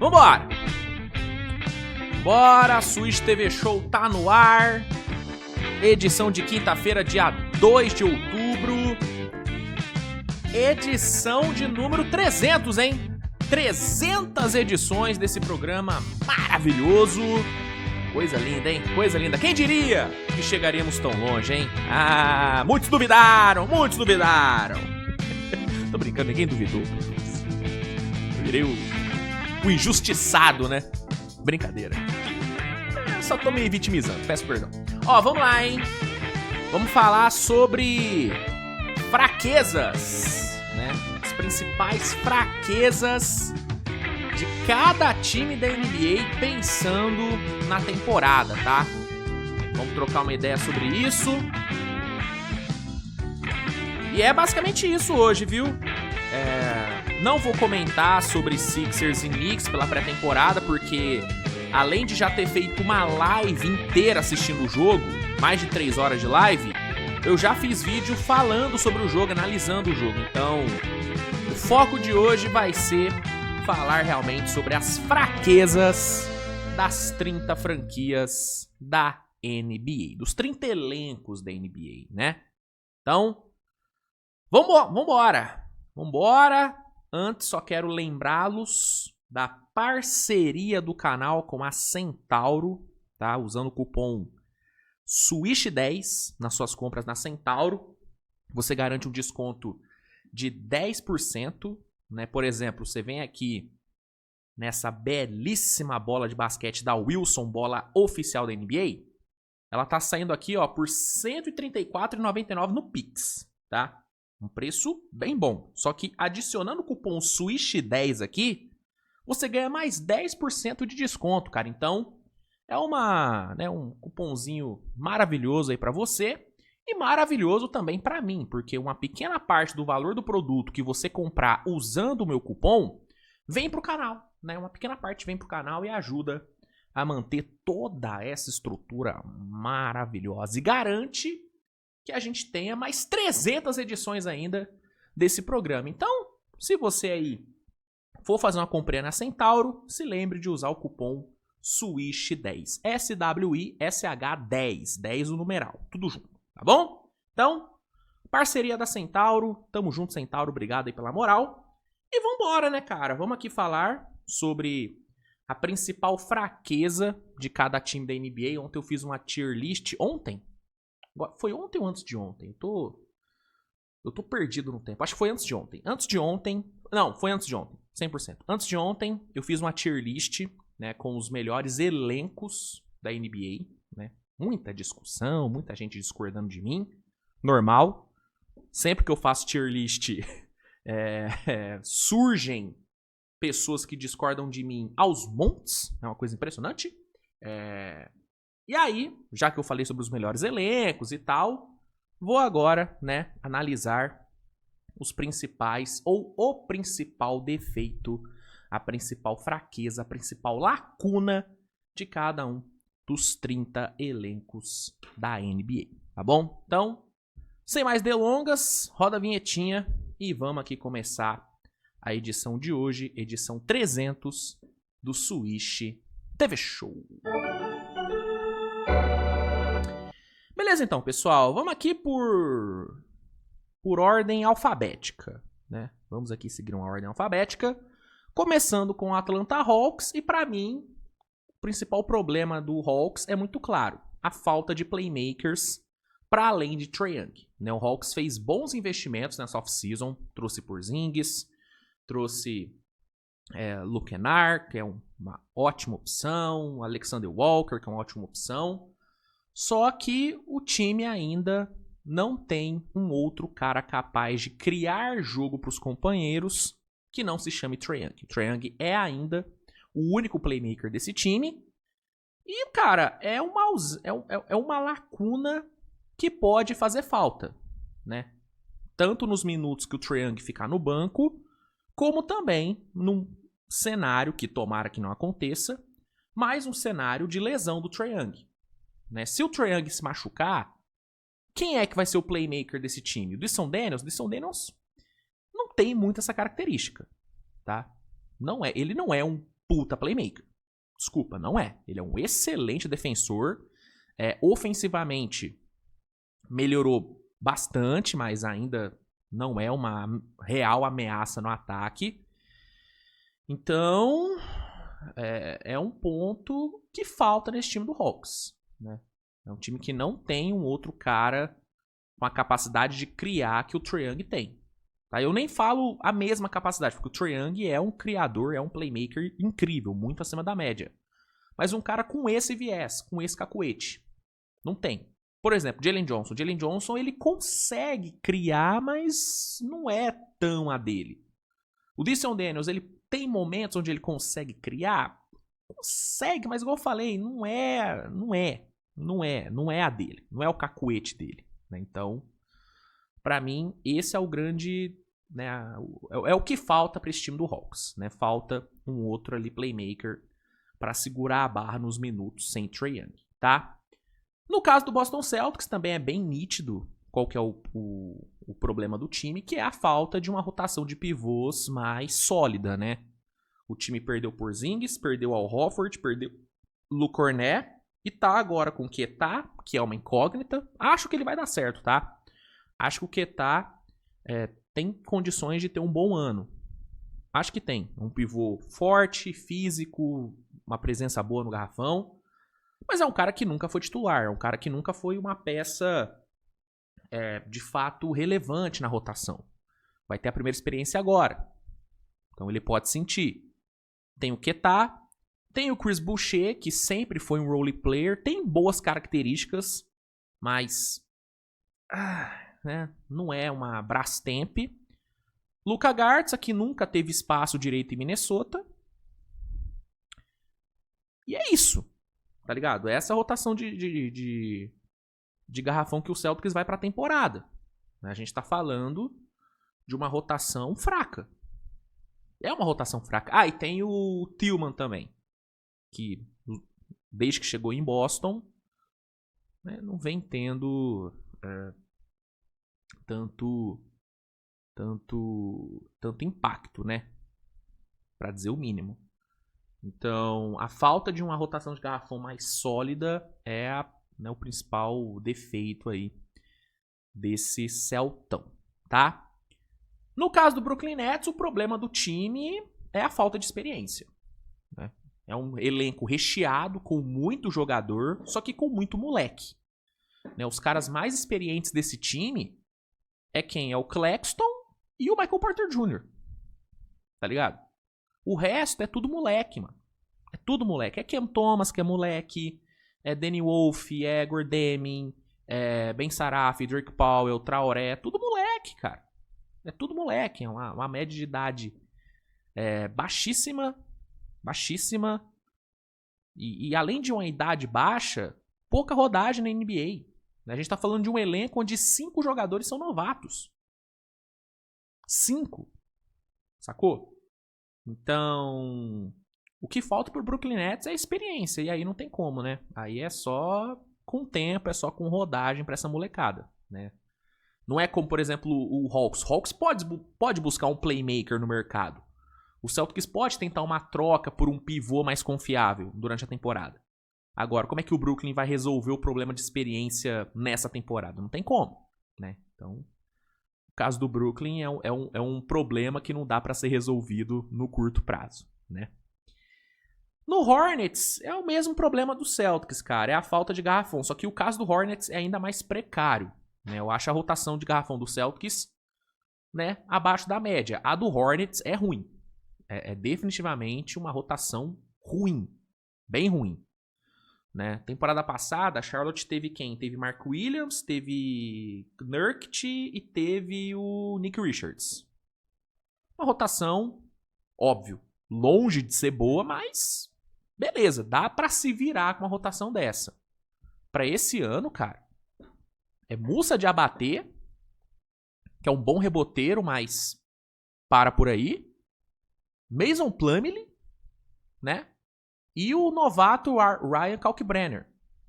Vambora! Bora, Switch TV Show tá no ar. Edição de quinta-feira, dia 2 de outubro. Edição de número 300, hein? 300 edições desse programa maravilhoso. Coisa linda, hein? Coisa linda. Quem diria que chegaríamos tão longe, hein? Ah, muitos duvidaram, muitos duvidaram. Tô brincando, ninguém duvidou. Eu virei o injustiçado, né? Brincadeira. Só tô me vitimizando, peço perdão. Ó, vamos lá, hein? Vamos falar sobre fraquezas, né? As principais fraquezas de cada time da NBA pensando na temporada, tá? Vamos trocar uma ideia sobre isso. E é basicamente isso hoje, viu? Não vou comentar sobre Sixers e Knicks pela pré-temporada, porque além de já ter feito uma live inteira assistindo o jogo, mais de 3 horas de live, eu já fiz vídeo falando sobre o jogo, analisando o jogo. Então, o foco de hoje vai ser falar realmente sobre as fraquezas das 30 franquias da NBA, dos 30 elencos da NBA, né? Então, vambora! Antes, só quero lembrá-los da parceria do canal com a Centauro, tá? Usando o cupom SWISH10 nas suas compras na Centauro, você garante um desconto de 10%, né? Por exemplo, você vem aqui nessa belíssima bola de basquete da Wilson, bola oficial da NBA, ela tá saindo aqui, ó, por R$ 134,99 no Pix, tá? Um preço bem bom. Só que adicionando o cupom SWISH10 aqui, você ganha mais 10% de desconto, cara. Então, é um cupomzinho maravilhoso aí pra você e maravilhoso também pra mim, porque uma pequena parte do valor do produto que você comprar usando o meu cupom vem pro canal, né? Uma pequena parte vem pro canal e ajuda a manter toda essa estrutura maravilhosa e garante que a gente tenha mais 300 edições ainda desse programa. Então, se você aí for fazer uma comprinha na Centauro, se lembre de usar o cupom SWISH10. SWISH10. 10 o numeral. Tudo junto, tá bom? Então, parceria da Centauro. Tamo junto, Centauro. Obrigado aí pela moral. E vambora, né, cara? Vamos aqui falar sobre a principal fraqueza de cada time da NBA. Ontem eu fiz uma tier list. Ontem? Foi ontem ou antes de ontem? Eu tô perdido no tempo. Acho que foi antes de ontem. Não, foi antes de ontem. 100%. Antes de ontem, eu fiz uma tier list, né, com os melhores elencos da NBA, né? Muita discussão, muita gente discordando de mim. Normal. Sempre que eu faço tier list, surgem pessoas que discordam de mim aos montes. É uma coisa impressionante. E aí, já que eu falei sobre os melhores elencos e tal, vou agora, né, analisar os principais, ou o principal defeito, a principal fraqueza, a principal lacuna de cada um dos 30 elencos da NBA, tá bom? Então, sem mais delongas, roda a vinhetinha e vamos aqui começar a edição de hoje, edição 300 do Switch TV Show. Beleza, então, pessoal, vamos aqui por ordem alfabética, né? Vamos aqui seguir uma ordem alfabética, começando com o Atlanta Hawks, e para mim, o principal problema do Hawks é muito claro, a falta de playmakers para além de Trae Young, né? O Hawks fez bons investimentos nessa off-season, trouxe Porzingis, trouxe Luke Kennard, que é uma ótima opção, Alexander Walker, que é uma ótima opção, só que o time ainda não tem um outro cara capaz de criar jogo para os companheiros que não se chame Trae Young. Trae Young é ainda o único playmaker desse time. E, cara, é uma lacuna que pode fazer falta, né? Tanto nos minutos que o Trae Young ficar no banco, como também num cenário que tomara que não aconteça, mas um cenário de lesão do Trae Young, né? Se o Trae Young se machucar, quem é que vai ser o playmaker desse time? O Dyson Daniels? O Dyson Daniels não tem muito essa característica, tá? Ele não é um puta playmaker. Desculpa, não é. Ele é um excelente defensor. Ofensivamente, melhorou bastante, mas ainda não é uma real ameaça no ataque. Então, é um ponto que falta nesse time do Hawks, né? É um time que não tem um outro cara com a capacidade de criar que o Trae Young tem. Tá? Eu nem falo a mesma capacidade, porque o Trae Young é um criador, é um playmaker incrível, muito acima da média. Mas um cara com esse viés, com esse cacuete, não tem. Por exemplo, Jalen Johnson. Jalen Johnson, ele consegue criar, mas não é tão a dele. O Dyson Daniels, ele tem momentos onde ele consegue criar? Consegue, mas igual eu falei, não é a dele. Não é o cacuete dele. Né? Então, pra mim, esse é o grande... Né, é o que falta pra esse time do Hawks. Né? Falta um outro ali playmaker pra segurar a barra nos minutos sem Trae Young. Tá? No caso do Boston Celtics, também é bem nítido qual que é o problema do time, que é a falta de uma rotação de pivôs mais sólida, né? O time perdeu Porzingis, perdeu Al Horford, perdeu Luke Cornet, e tá agora com o Keita, que é uma incógnita. Acho que ele vai dar certo, tá? Acho que o Keita tem condições de ter um bom ano. Acho que tem. Um pivô forte, físico, uma presença boa no garrafão. Mas é um cara que nunca foi titular, é um cara que nunca foi uma peça de fato relevante na rotação. Vai ter a primeira experiência agora. Então ele pode sentir. Tem o Keita, tem o Chris Boucher, que sempre foi um role player, tem boas características, mas né, não é uma Brastemp. Luka Garza, que nunca teve espaço direito em Minnesota. E é isso. Tá ligado? É essa rotação de garrafão que o Celtics vai pra temporada. A gente tá falando de uma rotação fraca. É uma rotação fraca. Ah, e tem o Tillman também. Que desde que chegou em Boston, né, não vem tendo tanto impacto, né? Pra dizer o mínimo. Então, a falta de uma rotação de garrafão mais sólida é o principal defeito aí desse Celtão, tá? No caso do Brooklyn Nets, o problema do time é a falta de experiência. Né? É um elenco recheado com muito jogador, só que com muito moleque. Né? Os caras mais experientes desse time é quem? É o Claxton e o Michael Porter Jr. Tá ligado? O resto é tudo moleque, mano. É tudo moleque. É Cam Thomas, que é moleque. É Danny Wolf, é Gordeming, é Ben Saraf, Drake Powell, Traoré. É tudo moleque, cara. É tudo moleque. É uma média de idade baixíssima. Baixíssima. E além de uma idade baixa, pouca rodagem na NBA. A gente tá falando de um elenco onde 5 jogadores são novatos. 5. Sacou? Então, o que falta pro Brooklyn Nets é experiência. E aí não tem como, né? Aí é só com tempo, é só com rodagem pra essa molecada, né? Não é como, por exemplo, o Hawks. O Hawks pode buscar um playmaker no mercado. O Celtics pode tentar uma troca por um pivô mais confiável durante a temporada. Agora, como é que o Brooklyn vai resolver o problema de experiência nessa temporada? Não tem como, né? Então, o caso do Brooklyn é um problema que não dá pra ser resolvido no curto prazo, né? No Hornets, é o mesmo problema do Celtics, cara. É a falta de garrafão. Só que o caso do Hornets é ainda mais precário, né? Eu acho a rotação de garrafão do Celtics, né, abaixo da média. A do Hornets é ruim. É definitivamente uma rotação ruim. Bem ruim. Né? Temporada passada, a Charlotte teve quem? Teve Mark Williams, teve Nurkic e teve o Nick Richards. Uma rotação, óbvio, longe de ser boa, mas beleza, dá pra se virar com uma rotação dessa. Pra esse ano, cara, é Moussa Diabaté, que é um bom reboteiro, mas para por aí. Mason Plumlee, né? E o novato Ryan Kalkbrenner,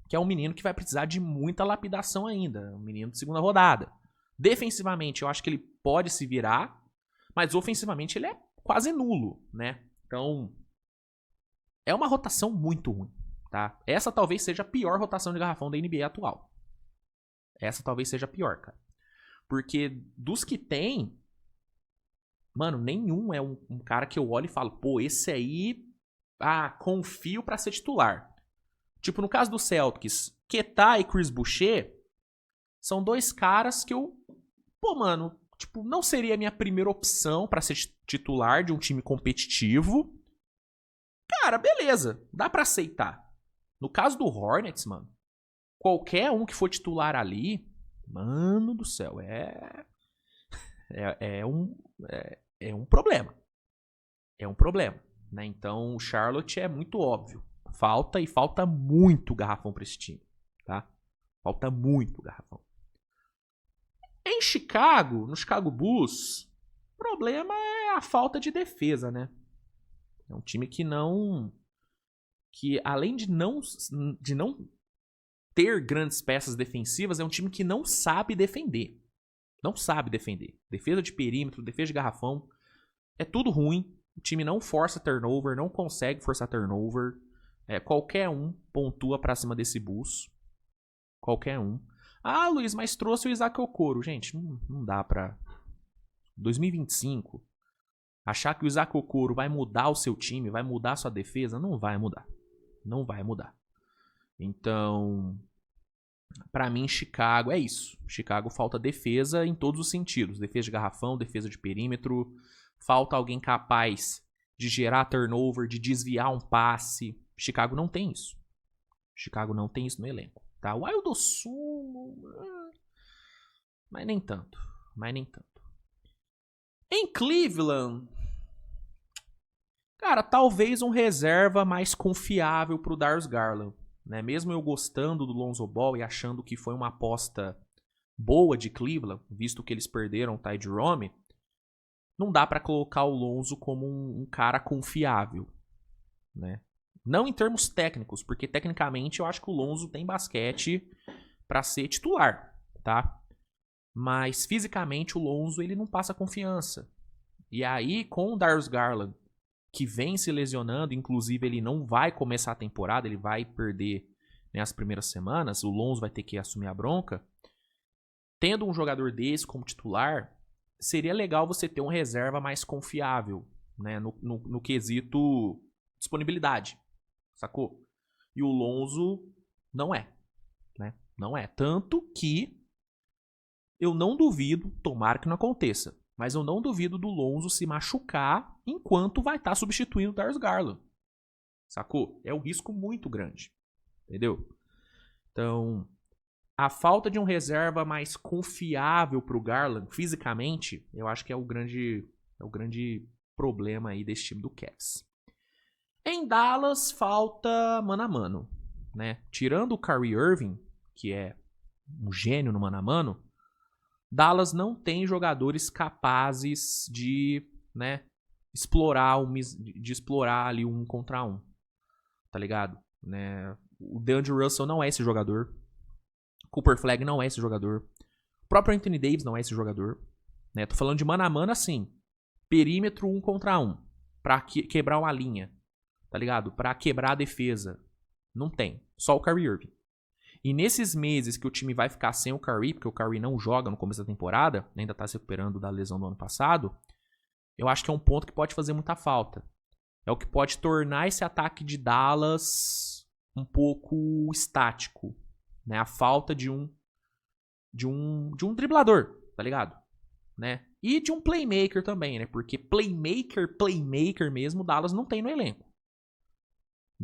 que é um menino que vai precisar de muita lapidação ainda. Um menino de segunda rodada. Defensivamente, eu acho que ele pode se virar, mas ofensivamente ele é quase nulo, né? Então, é uma rotação muito ruim, tá? Essa talvez seja a pior rotação de garrafão da NBA atual. Essa talvez seja a pior, cara. Porque dos que tem, mano, nenhum é um cara que eu olho e falo, pô, esse aí, confio pra ser titular. Tipo, no caso do Celtics, Keita e Chris Boucher são dois caras que eu, pô, mano, tipo, não seria a minha primeira opção pra ser titular de um time competitivo. Cara, beleza, dá pra aceitar. No caso do Hornets, mano, qualquer um que for titular ali, mano do céu, é um problema. É um problema, né? Então, o Charlotte é muito óbvio. Falta muito garrafão pra esse time, tá? Falta muito garrafão. Em Chicago, no Chicago Bulls, o problema é a falta de defesa, né? É um time que além de não ter grandes peças defensivas, é um time que não sabe defender. Não sabe defender. Defesa de perímetro, defesa de garrafão, é tudo ruim. O time não força turnover, não consegue forçar turnover. Qualquer um pontua pra cima desse Bulls. Qualquer um. Ah, Luiz, mas trouxe o Isaac Okoro. Gente, não dá pra... 2025, achar que o Isaac Okoro vai mudar o seu time, vai mudar a sua defesa, não vai mudar. Não vai mudar. Então, pra mim, Chicago é isso. Chicago falta defesa em todos os sentidos. Defesa de garrafão, defesa de perímetro. Falta alguém capaz de gerar turnover, de desviar um passe. Chicago não tem isso. Chicago não tem isso no elenco. Tá? O Wild Sumo... Mas nem tanto. Em Cleveland... Cara, talvez um reserva mais confiável pro Darius Garland. Né? Mesmo eu gostando do Lonzo Ball e achando que foi uma aposta boa de Cleveland, visto que eles perderam o Ty Jerome, não dá pra colocar o Lonzo como um cara confiável. Né? Não em termos técnicos, porque tecnicamente eu acho que o Lonzo tem basquete pra ser titular, tá? Mas fisicamente o Lonzo ele não passa confiança. E aí com o Darius Garland, que vem se lesionando, inclusive ele não vai começar a temporada, ele vai perder, né, as primeiras semanas, o Lonzo vai ter que assumir a bronca. Tendo um jogador desse como titular, seria legal você ter um reserva mais confiável, né, no quesito disponibilidade. Sacou? E o Lonzo não é. Né? Não é. Tanto que eu não duvido, tomara que não aconteça, mas eu não duvido do Lonzo se machucar enquanto vai estar substituindo o Darius Garland. Sacou? É um risco muito grande. Entendeu? Então, a falta de um reserva mais confiável pro Garland, fisicamente, eu acho que é o grande problema aí desse time do Cavs. Em Dallas, falta mano a mano, né? Tirando o Kyrie Irving, que é um gênio no mano a mano, Dallas não tem jogadores capazes de, né, explorar ali um contra um, tá ligado? Né? O DeAndre Russell não é esse jogador, Cooper Flag não é esse jogador, o próprio Anthony Davis não é esse jogador, né? Tô falando de mano a mano assim, perímetro 1 contra 1, pra quebrar uma linha. Tá ligado? Pra quebrar a defesa. Não tem. Só o Kyrie Irving. E nesses meses que o time vai ficar sem o Kyrie, porque o Kyrie não joga no começo da temporada, ainda tá se recuperando da lesão do ano passado, eu acho que é um ponto que pode fazer muita falta. É o que pode tornar esse ataque de Dallas um pouco estático. Né? A falta de um driblador, tá ligado? Né? E de um playmaker também, né? Porque playmaker mesmo, o Dallas não tem no elenco.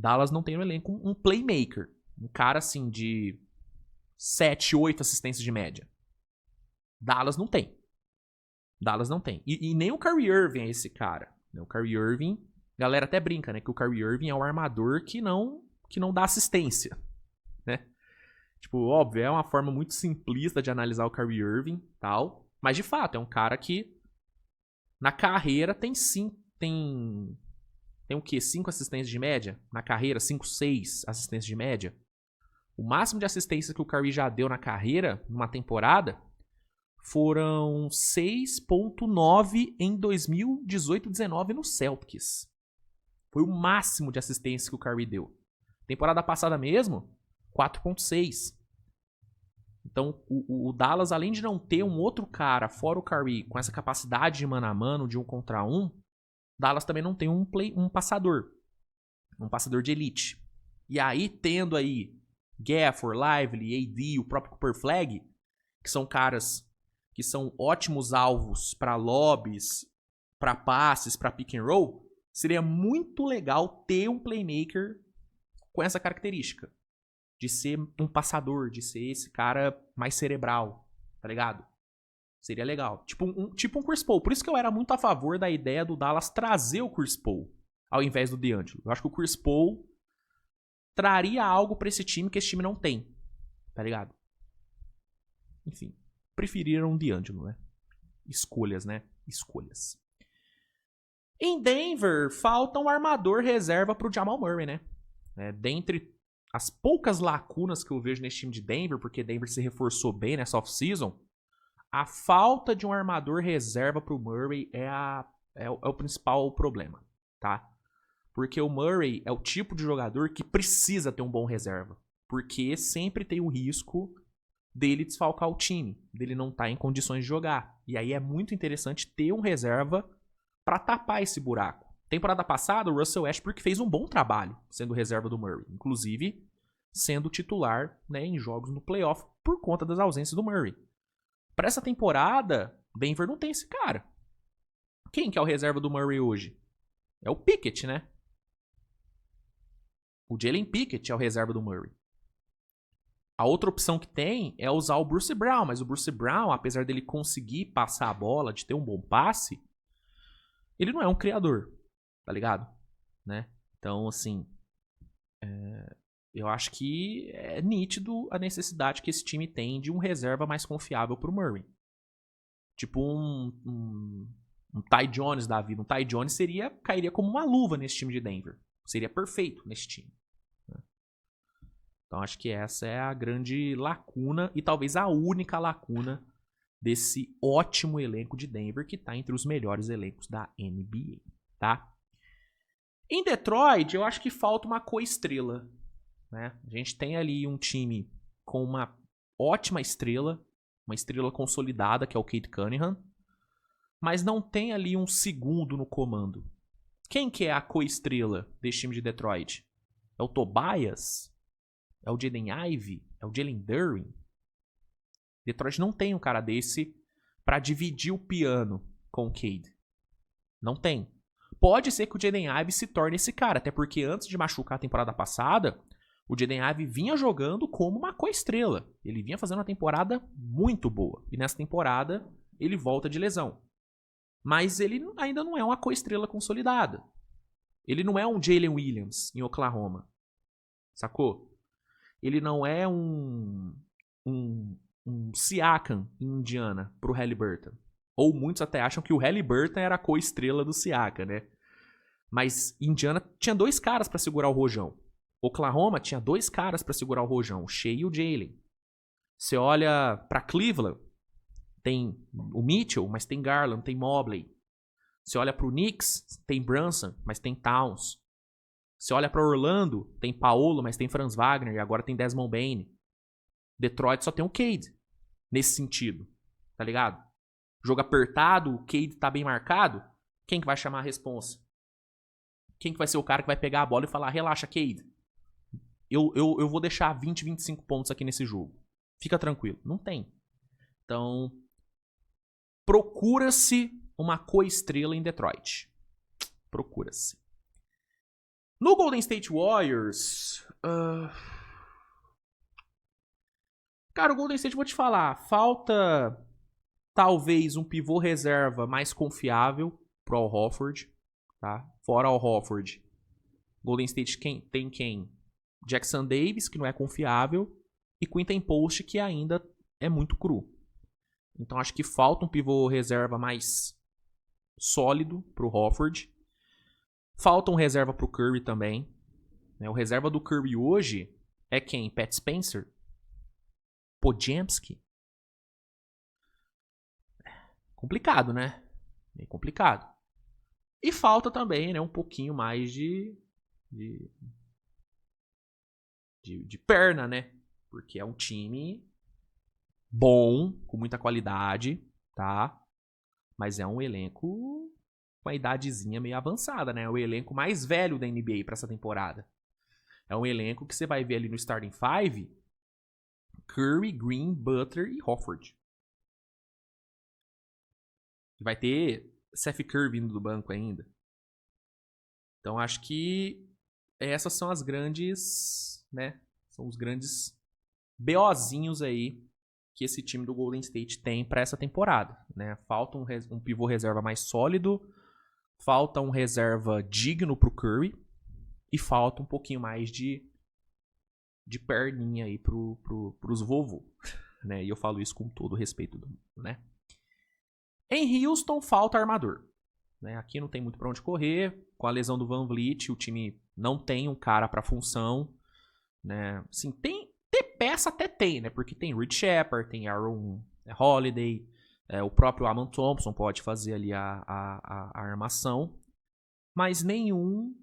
Dallas não tem no elenco um playmaker. Um cara assim de 7, 8 assistências de média. Dallas não tem. E nem o Kyrie Irving é esse cara. O Kyrie Irving, a galera até brinca, né? Que o Kyrie Irving é um armador que não dá assistência. Né? Tipo, óbvio, é uma forma muito simplista de analisar o Kyrie Irving e tal. Mas de fato, é um cara que na carreira tem o quê? 5 assistências de média? Na carreira, 5, 6 assistências de média? O máximo de assistências que o Kyrie já deu na carreira, numa temporada, foram 6.9 em 2018-19 no Celtics. Foi o máximo de assistência que o Curry deu. Temporada passada mesmo, 4.6. Então, o Dallas, além de não ter um outro cara, fora o Curry, com essa capacidade de mano a mano, de 1 contra 1, Dallas também não tem um passador de elite. E aí, tendo aí Gafford, Lively, AD, o próprio Cooper Flag, que são caras que são ótimos alvos para lobbies, para passes, para pick and roll, seria muito legal ter um playmaker com essa característica. De ser um passador, de ser esse cara mais cerebral, tá ligado? Seria legal. Tipo um Chris Paul. Por isso que eu era muito a favor da ideia do Dallas trazer o Chris Paul ao invés do D'Angelo. Eu acho que o Chris Paul traria algo pra esse time que esse time não tem, tá ligado? Enfim, preferiram o D'Angelo, né? Escolhas, né? Escolhas. Em Denver, falta um armador reserva pro Jamal Murray, né? Dentre as poucas lacunas que eu vejo nesse time de Denver, porque Denver se reforçou bem nessa off-season, a falta de um armador reserva pro Murray é o principal problema, tá? Porque o Murray é o tipo de jogador que precisa ter um bom reserva, porque sempre tem o risco dele desfalcar o time, dele não estar em condições de jogar. E aí é muito interessante ter um reserva para tapar esse buraco. Temporada passada, o Russell Westbrook fez um bom trabalho sendo reserva do Murray, inclusive sendo titular, né, em jogos no playoff por conta das ausências do Murray. Para essa temporada, Denver não tem esse cara. Quem que é o reserva do Murray hoje? É o Pickett, né? O Jalen Pickett é o reserva do Murray. A outra opção que tem é usar o Bruce Brown, mas o Bruce Brown, apesar dele conseguir passar a bola, de ter um bom passe, ele não é um criador, tá ligado? Né? Então, assim, eu acho que é nítido a necessidade que esse time tem de um reserva mais confiável pro Murray. Tipo um Ty Jones da vida. Um Ty Jones cairia como uma luva nesse time de Denver. Seria perfeito nesse time. Então acho que essa é a grande lacuna e talvez a única lacuna desse ótimo elenco de Denver que está entre os melhores elencos da NBA, tá? Em Detroit, eu acho que falta uma coestrela, né? A gente tem ali um time com uma ótima estrela, uma estrela consolidada, que é o Cade Cunningham, mas não tem ali um segundo no comando. Quem que é a coestrela desse time de Detroit? É o Tobias? É o Jaden Ivey? É o Jalen Duren? Detroit não tem um cara desse pra dividir o piano com o Cade. Não tem. Pode ser que o Jaden Ivey se torne esse cara, até porque antes de machucar a temporada passada, o Jaden Ivey vinha jogando como uma coestrela. Ele vinha fazendo uma temporada muito boa. E nessa temporada, ele volta de lesão. Mas ele ainda não é uma coestrela consolidada. Ele não é um Jalen Williams em Oklahoma. Sacou? Ele não é um Siakam em Indiana pro Haliburton. Ou muitos até acham que o Haliburton era a coestrela do Siakam, né? Mas Indiana tinha 2 caras pra segurar o rojão. Oklahoma tinha 2 caras pra segurar o rojão, o Shea e o Jalen. Você olha pra Cleveland, tem o Mitchell, mas tem Garland, tem Mobley. Você olha pro Knicks, tem Brunson, mas tem Towns. Você olha pra Orlando, tem Paolo, mas tem Franz Wagner e agora tem Desmond Bane. Detroit só tem o Cade, nesse sentido, tá ligado? Jogo apertado, o Cade tá bem marcado, quem que vai chamar a responsa? Quem que vai ser o cara que vai pegar a bola e falar, relaxa, Cade, eu vou deixar 20, 25 pontos aqui nesse jogo. Fica tranquilo. Não tem. Então, procura-se uma coestrela em Detroit. Procura-se. No Golden State Warriors... Cara, o Golden State, vou te falar, falta talvez um pivô reserva mais confiável pro Al Horford, tá? Fora Al Horford, Golden State tem quem? Jackson Davis, que não é confiável, e Quinton Post, que ainda é muito cru. Então acho que falta um pivô reserva mais sólido pro Horford. Falta um reserva pro Curry também. O reserva do Curry hoje é quem? Pat Spencer? Podziemski? Complicado, né? Bem complicado. E falta também, né, um pouquinho mais de perna, né? Porque é um time bom, com muita qualidade, tá? Mas é um elenco com a idadezinha meio avançada, né? É o elenco mais velho da NBA pra essa temporada. É um elenco que você vai ver ali no Starting Five: Curry, Green, Butler e Horford. Vai ter Seth Curry vindo do banco ainda. Então acho que essas são as grandes, né? São os grandes BOzinhos aí que esse time do Golden State tem para essa temporada, né? Falta um pivô reserva mais sólido, falta um reserva digno pro Curry e falta um pouquinho mais de perninha aí pros vovô, né? E eu falo isso com todo o respeito do mundo, né? Em Houston falta armador, né? Aqui não tem muito para onde correr. Com a lesão do VanVleet, o time não tem um cara para função, né? Assim, ter peça até tem, né? Porque tem Reed Shepard, tem Aaron Holiday, o próprio Aman Thompson pode fazer ali a armação, mas nenhum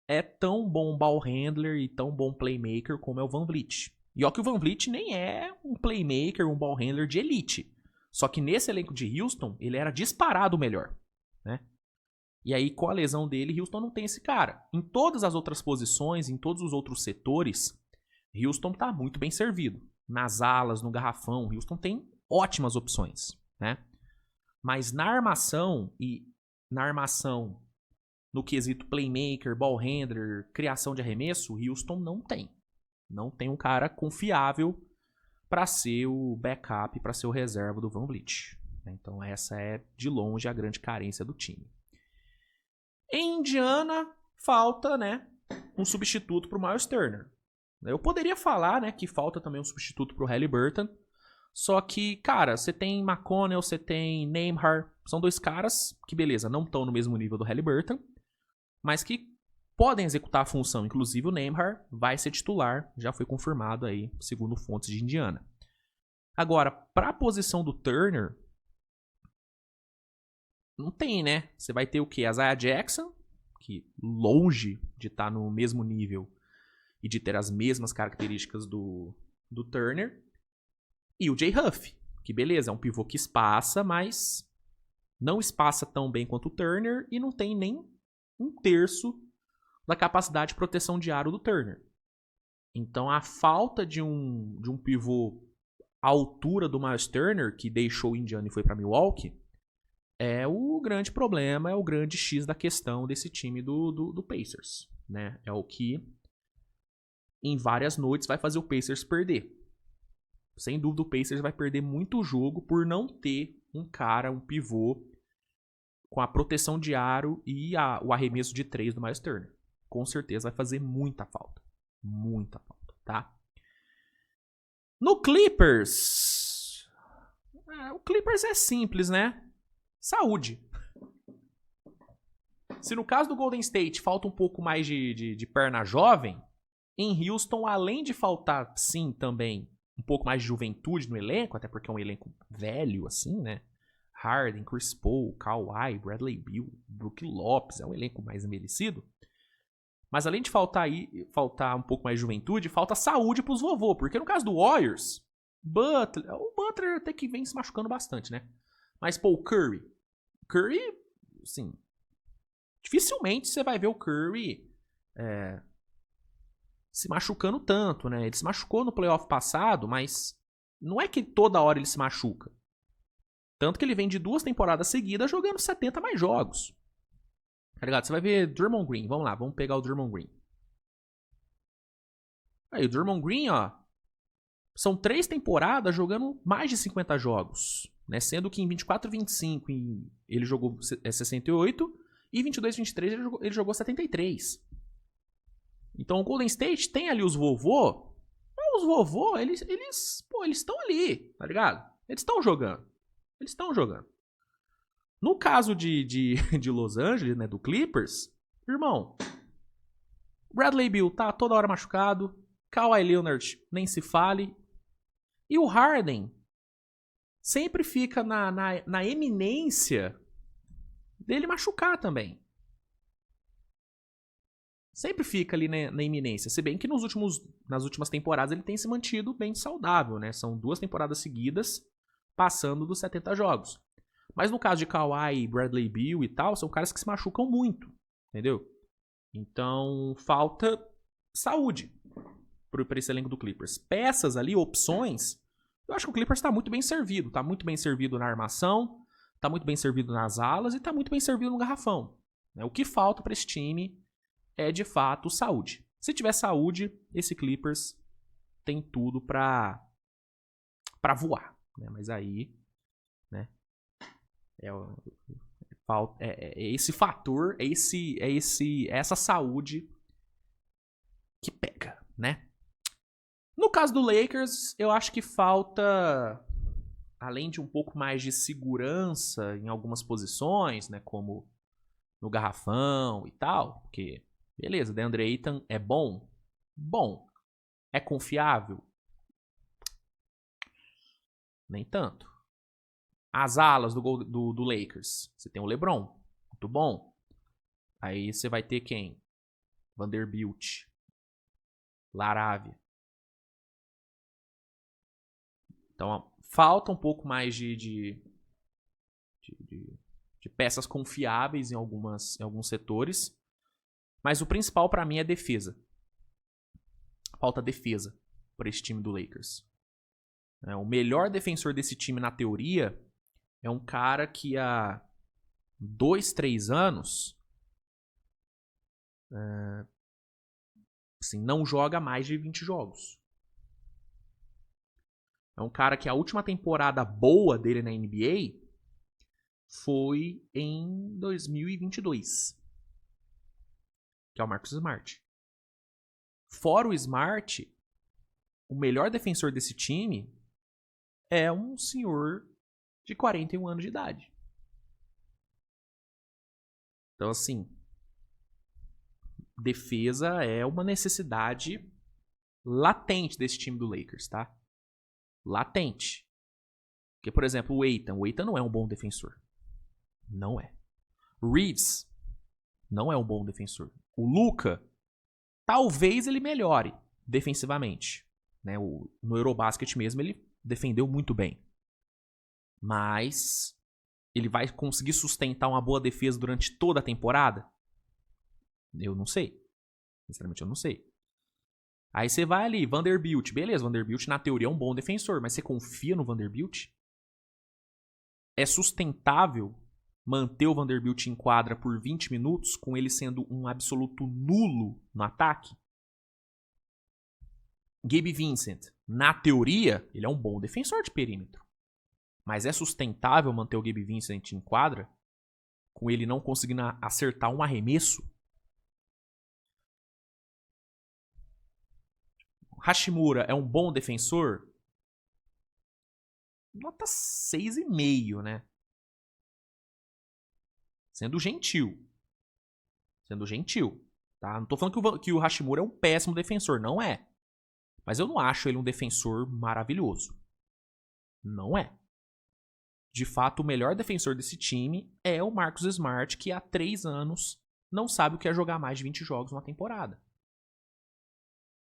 é tão bom ball handler e tão bom playmaker como é o VanVleet. E ó que o VanVleet nem é um playmaker, um ball handler de elite. Só que nesse elenco de Houston, ele era disparado o melhor, né? E aí, com a lesão dele, Houston não tem esse cara. Em todas as outras posições, em todos os outros setores, Houston tá muito bem servido. Nas alas, no garrafão, Houston tem ótimas opções, né? Mas na armação no quesito playmaker, ball handler, criação de arremesso, Houston não tem. Não tem um cara confiável para ser o backup, para ser o reserva do VanVleet. Então essa é, de longe, a grande carência do time. Em Indiana, falta, né, um substituto para o Miles Turner. Eu poderia falar, né, que falta também um substituto para o Haliburton. Só que, cara, você tem McConnell, você tem Nembhard. São dois caras que, beleza, não estão no mesmo nível do Haliburton, mas que podem executar a função. Inclusive o Nembhard vai ser titular, já foi confirmado aí, segundo fontes de Indiana. Agora, para a posição do Turner, não tem, né? Você vai ter o quê? A Isaiah Jackson, que longe de estar no mesmo nível e de ter as mesmas características do Turner. E o Jay Huff, que beleza, é um pivô que espaça, mas não espaça tão bem quanto o Turner e não tem nem um terço da capacidade de proteção de aro do Turner. Então a falta de um pivô à altura do Miles Turner, que deixou o Indiana e foi para Milwaukee, é o grande problema, é o grande X da questão desse time do Pacers, né? É o que em várias noites vai fazer o Pacers perder. Sem dúvida o Pacers vai perder muito jogo por não ter um cara, um pivô com a proteção de aro e o arremesso de 3 do Miles Turner. Com certeza vai fazer muita falta. Muita falta, tá? No Clippers, o Clippers é simples, né? Saúde. Se no caso do Golden State falta um pouco mais de perna jovem, em Houston, além de faltar, sim, também um pouco mais de juventude no elenco, até porque é um elenco velho, assim, né? Harden, Chris Paul, Kawhi, Bradley Beal, Brook Lopes, é um elenco mais envelhecido. Mas além de faltar um pouco mais de juventude, falta saúde pros vovô. Porque no caso do Warriors, o Butler até que vem se machucando bastante, né? Mas, pô, o Curry, assim, dificilmente você vai ver o Curry se machucando tanto, né? Ele se machucou no playoff passado, mas não é que toda hora ele se machuca. Tanto que ele vem de 2 temporadas seguidas jogando 70 mais jogos. Tá ligado? Você vai ver Draymond Green. Vamos lá, vamos pegar o Draymond Green. Aí, o Draymond Green, ó, são 3 temporadas jogando mais de 50 jogos, né? Sendo que em 24 e 25 ele jogou 68 e 22 e 23 ele jogou 73. Então o Golden State tem ali os vovô. Os vovô, eles estão ali, tá ligado? Eles estão jogando. No caso de Los Angeles, né, do Clippers, irmão, Bradley Beal tá toda hora machucado, Kawhi Leonard nem se fale, e o Harden sempre fica na eminência dele machucar também. Sempre fica ali na iminência. Se bem que nas últimas temporadas ele tem se mantido bem saudável, né? São 2 temporadas seguidas passando dos 70 jogos. Mas no caso de Kawhi, Bradley Beal e tal, são caras que se machucam muito, entendeu? Então falta saúde para esse elenco do Clippers. Peças ali, opções, eu acho que o Clippers está muito bem servido. Está muito bem servido na armação, está muito bem servido nas alas e está muito bem servido no garrafão. O que falta para esse time é, de fato, saúde. Se tiver saúde, esse Clippers tem tudo para voar. Né? Mas aí, né, é esse fator, essa saúde que pega, né? No caso do Lakers, eu acho que falta, além de um pouco mais de segurança em algumas posições, né, como no garrafão e tal, porque, beleza, DeAndre Ayton é bom? Bom. É confiável? Nem tanto. As alas do Lakers, você tem o LeBron, muito bom. Aí você vai ter quem? Vanderbilt, Laravia. Então, falta um pouco mais de peças confiáveis em alguns setores. Mas o principal para mim é defesa. Falta defesa para esse time do Lakers. O melhor defensor desse time, na teoria, é um cara que há 2, 3 anos assim, não joga mais de 20 jogos. É um cara que a última temporada boa dele na NBA foi em 2022. Que é o Marcus Smart. Fora o Smart, o melhor defensor desse time é um senhor de 41 anos de idade. Então, assim, defesa é uma necessidade latente desse time do Lakers, tá? Latente. Porque, por exemplo, o Ayton não é um bom defensor. Não é. O Reeves não é um bom defensor. O Luka, talvez ele melhore defensivamente. Né? No Eurobasket mesmo ele defendeu muito bem. Mas ele vai conseguir sustentar uma boa defesa durante toda a temporada? Eu não sei. Sinceramente, eu não sei. Aí você vai ali, Vanderbilt. Beleza, Vanderbilt na teoria é um bom defensor, mas você confia no Vanderbilt? É sustentável manter o Vanderbilt em quadra por 20 minutos com ele sendo um absoluto nulo no ataque? Gabe Vincent, na teoria, ele é um bom defensor de perímetro. Mas é sustentável manter o Gabe Vincent em quadra com ele não conseguindo acertar um arremesso? Hashimura é um bom defensor? Nota 6,5, né? Sendo gentil. Tá? Não tô falando que o Hashimura é um péssimo defensor. Não é. Mas eu não acho ele um defensor maravilhoso. Não é. De fato, o melhor defensor desse time é o Marcus Smart, que há 3 anos não sabe o que é jogar mais de 20 jogos numa temporada.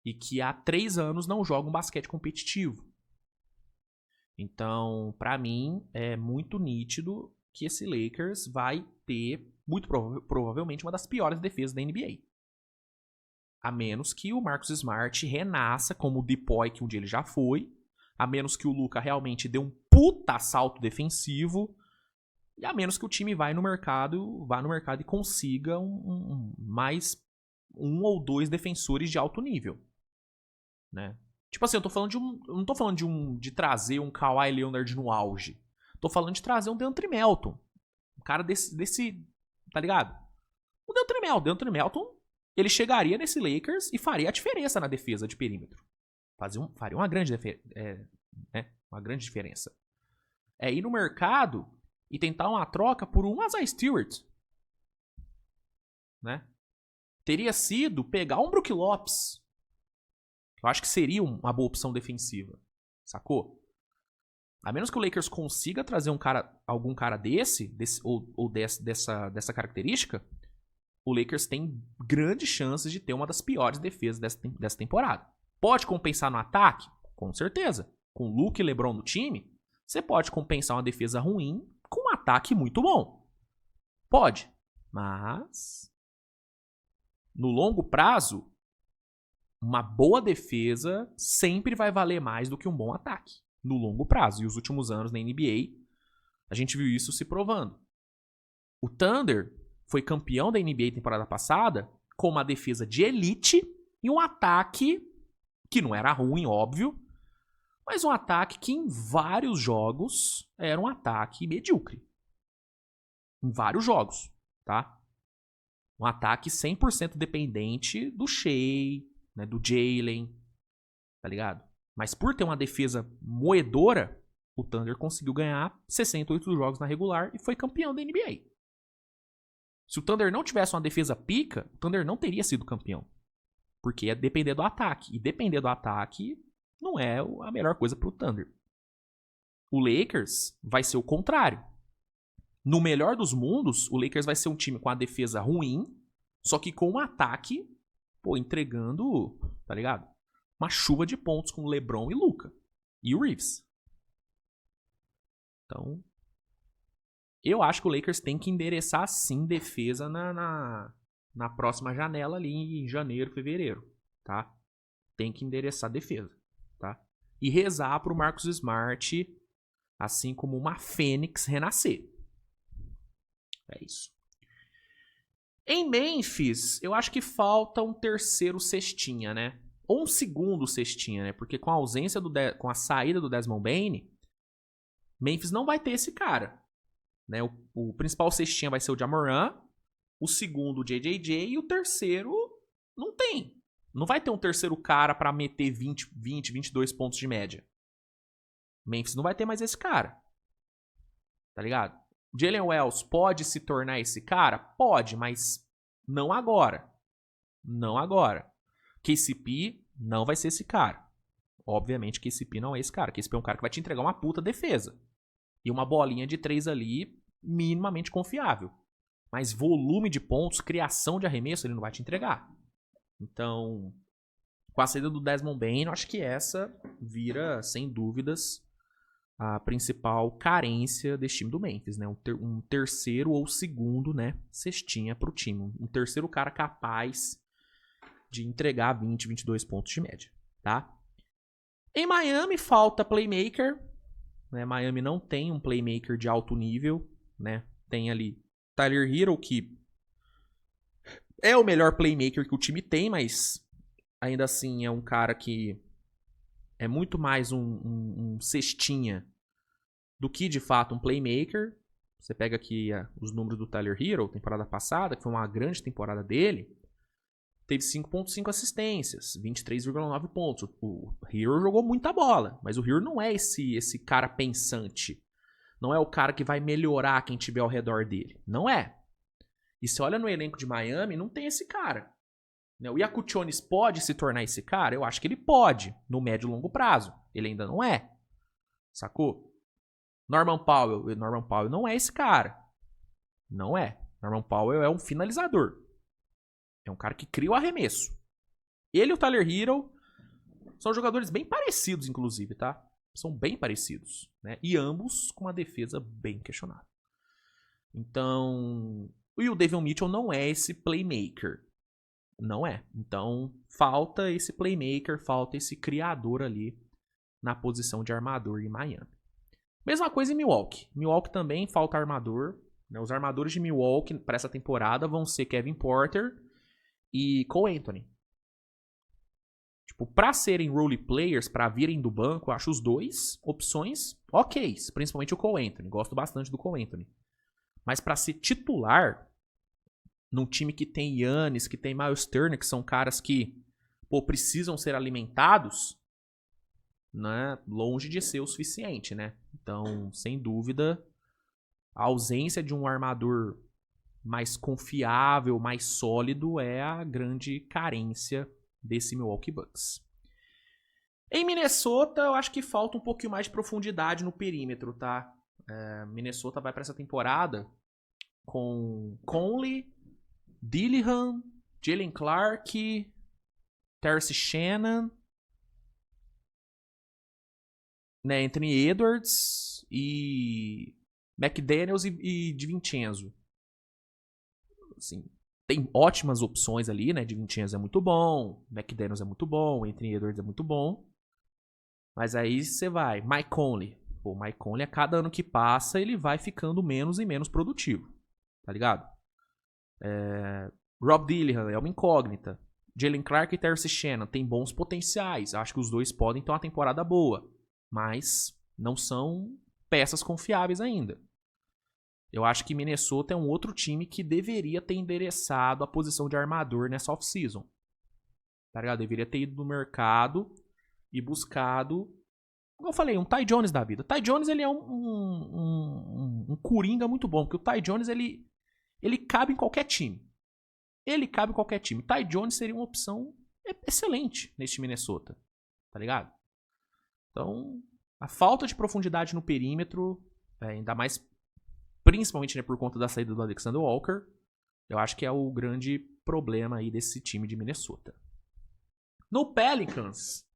E que há 3 anos não joga um basquete competitivo. Então, pra mim, é muito nítido que esse Lakers vai ter, muito provavelmente, uma das piores defesas da NBA. A menos que o Marcus Smart renasça como o Depoy que um dia ele já foi. A menos que o Luka realmente dê um puta salto defensivo. E a menos que o time vá no mercado e consiga mais 1 ou 2 defensores de alto nível. Né? Tipo assim, eu não tô falando de trazer um Kawhi Leonard no auge. Tô falando de trazer um DeAndre Melton. Um cara desse tá ligado? O DeAndre Melton, ele chegaria nesse Lakers e faria a diferença na defesa de perímetro. Faria uma grande uma grande diferença. É ir no mercado e tentar uma troca por um Isaiah Stewart. Né? Teria sido pegar um Brook Lopes. Eu acho que seria uma boa opção defensiva. Sacou? A menos que o Lakers consiga trazer algum cara dessa característica, o Lakers tem grandes chances de ter uma das piores defesas dessa temporada. Pode compensar no ataque? Com certeza. Com Luke e LeBron no time, você pode compensar uma defesa ruim com um ataque muito bom. Pode. Mas, no longo prazo, uma boa defesa sempre vai valer mais do que um bom ataque. No longo prazo. E os últimos anos na NBA, a gente viu isso se provando. O Thunder foi campeão da NBA temporada passada com uma defesa de elite e um ataque que não era ruim, óbvio, mas um ataque que em vários jogos era um ataque medíocre. Em vários jogos, tá? Um ataque 100% dependente do Shea, né, do Jalen, tá ligado? Mas por ter uma defesa moedora, o Thunder conseguiu ganhar 68 jogos na regular e foi campeão da NBA. Se o Thunder não tivesse uma defesa pica, o Thunder não teria sido campeão. Porque é depender do ataque. E depender do ataque não é a melhor coisa pro Thunder. O Lakers vai ser o contrário. No melhor dos mundos, o Lakers vai ser um time com a defesa ruim, só que com um ataque, entregando, tá ligado? Uma chuva de pontos com LeBron e Luka. E o Reeves. Então, eu acho que o Lakers tem que endereçar, sim, defesa na próxima janela ali em janeiro, fevereiro, tá? Tem que endereçar defesa, tá? E rezar pro Marcus Smart, assim como uma fênix, renascer. É isso. Em Memphis, eu acho que falta um terceiro cestinha, né? Ou um segundo cestinha, né? Porque com a ausência com a saída do Desmond Bane, Memphis não vai ter esse cara. Né? O principal cestinha vai ser o Ja Morant, o segundo o JJJ e o terceiro não tem. Não vai ter um terceiro cara pra meter 20, 22 pontos de média. Memphis não vai ter mais esse cara. Tá ligado? Jalen Wells pode se tornar esse cara? Pode, mas não agora. Não agora. KCP não vai ser esse cara. Obviamente KCP não é esse cara. KCP é um cara que vai te entregar uma puta defesa. E uma bolinha de 3 ali minimamente confiável. Mas volume de pontos, criação de arremesso, ele não vai te entregar. Então, com a saída do Desmond Bane, eu acho que essa vira, sem dúvidas, a principal carência desse time do Memphis, né? Um terceiro ou segundo, né, cestinha pro time. Um terceiro cara capaz de entregar 20, 22 pontos de média, tá? Em Miami falta playmaker, né? Miami não tem um playmaker de alto nível, né? Tem ali Tyler Hero, que é o melhor playmaker que o time tem, mas ainda assim é um cara que é muito mais um cestinha do que de fato um playmaker. Você pega aqui os números do Tyler Hero, temporada passada, que foi uma grande temporada dele. Teve 5.5 assistências, 23,9 pontos. O Hero jogou muita bola, mas o Hero não é esse cara pensante. Não é o cara que vai melhorar quem tiver ao redor dele. Não é. E você olha no elenco de Miami, não tem esse cara. O Yakuchonis pode se tornar esse cara? Eu acho que ele pode, no médio e longo prazo. Ele ainda não é. Sacou? Norman Powell não é esse cara. Não é. Norman Powell é um finalizador. É um cara que cria o arremesso. Ele e o Tyler Hero são jogadores bem parecidos, inclusive, tá? São bem parecidos, né? E ambos com uma defesa bem questionável. Então, o Davion Mitchell não é esse playmaker. Não é. Então, falta esse playmaker, falta esse criador ali na posição de armador em Miami. Mesma coisa em Milwaukee. Milwaukee também falta armador. Né? Os armadores de Milwaukee para essa temporada vão ser Kevin Porter e Cole Anthony. Tipo, pra serem role players, pra virem do banco, eu acho os dois opções ok. Principalmente o Cole Anthony. Gosto bastante do Cole Anthony. Mas pra ser titular num time que tem Giannis, que tem Miles Turner, que são caras que precisam ser alimentados, né? Longe de ser o suficiente, né? Então, sem dúvida, a ausência de um armador mais confiável, mais sólido é a grande carência desse Milwaukee Bucks. Em Minnesota, eu acho que falta um pouquinho mais de profundidade no perímetro, tá? Minnesota vai para essa temporada com Conley, Dillingham, Jalen Clark, Terrence Shannon, né, Anthony Edwards e McDaniels e DiVincenzo. Assim, tem ótimas opções ali, né? DiVincenzo é muito bom, McDaniels é muito bom, Anthony Edwards é muito bom. Mas aí você vai, Mike Conley. Pô, Mike Conley, a cada ano que passa, ele vai ficando menos e menos produtivo. Tá ligado? Rob Dillingham é uma incógnita. Jalen Clark e Terrence Shannon tem bons potenciais. Acho que os dois podem ter uma temporada boa. Mas não são peças confiáveis ainda. Eu acho que Minnesota é um outro time que deveria ter endereçado a posição de armador nessa off-season. Tá ligado? Deveria ter ido no mercado e buscado, como eu falei, um Ty Jones da vida. Ty Jones, ele é um coringa muito bom, porque o Ty Jones, ele cabe em qualquer time. Ele cabe em qualquer time. Ty Jones seria uma opção excelente neste Minnesota, tá ligado? Então, a falta de profundidade no perímetro, ainda mais, principalmente, né, por conta da saída do Alexander Walker, eu acho que é o grande problema aí desse time de Minnesota. No Pelicans,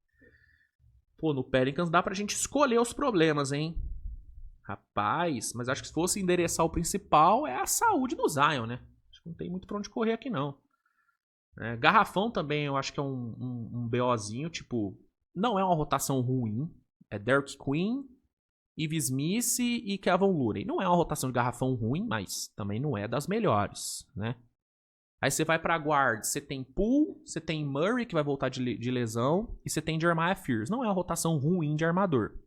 no Pelicans dá pra gente escolher os problemas, hein? Rapaz, mas acho que se fosse endereçar o principal é a saúde do Zion, né? Acho que não tem muito pra onde correr aqui, não. Garrafão também eu acho que é um BOzinho, tipo, não é uma rotação ruim. É Derrick Queen, Ives Smith e Kevin Looney. Não é uma rotação de garrafão ruim, mas também não é das melhores, né? Aí você vai pra guard, você tem Poole, você tem Murray, que vai voltar de lesão, e você tem Jeremiah Fears. Não é uma rotação ruim de armador.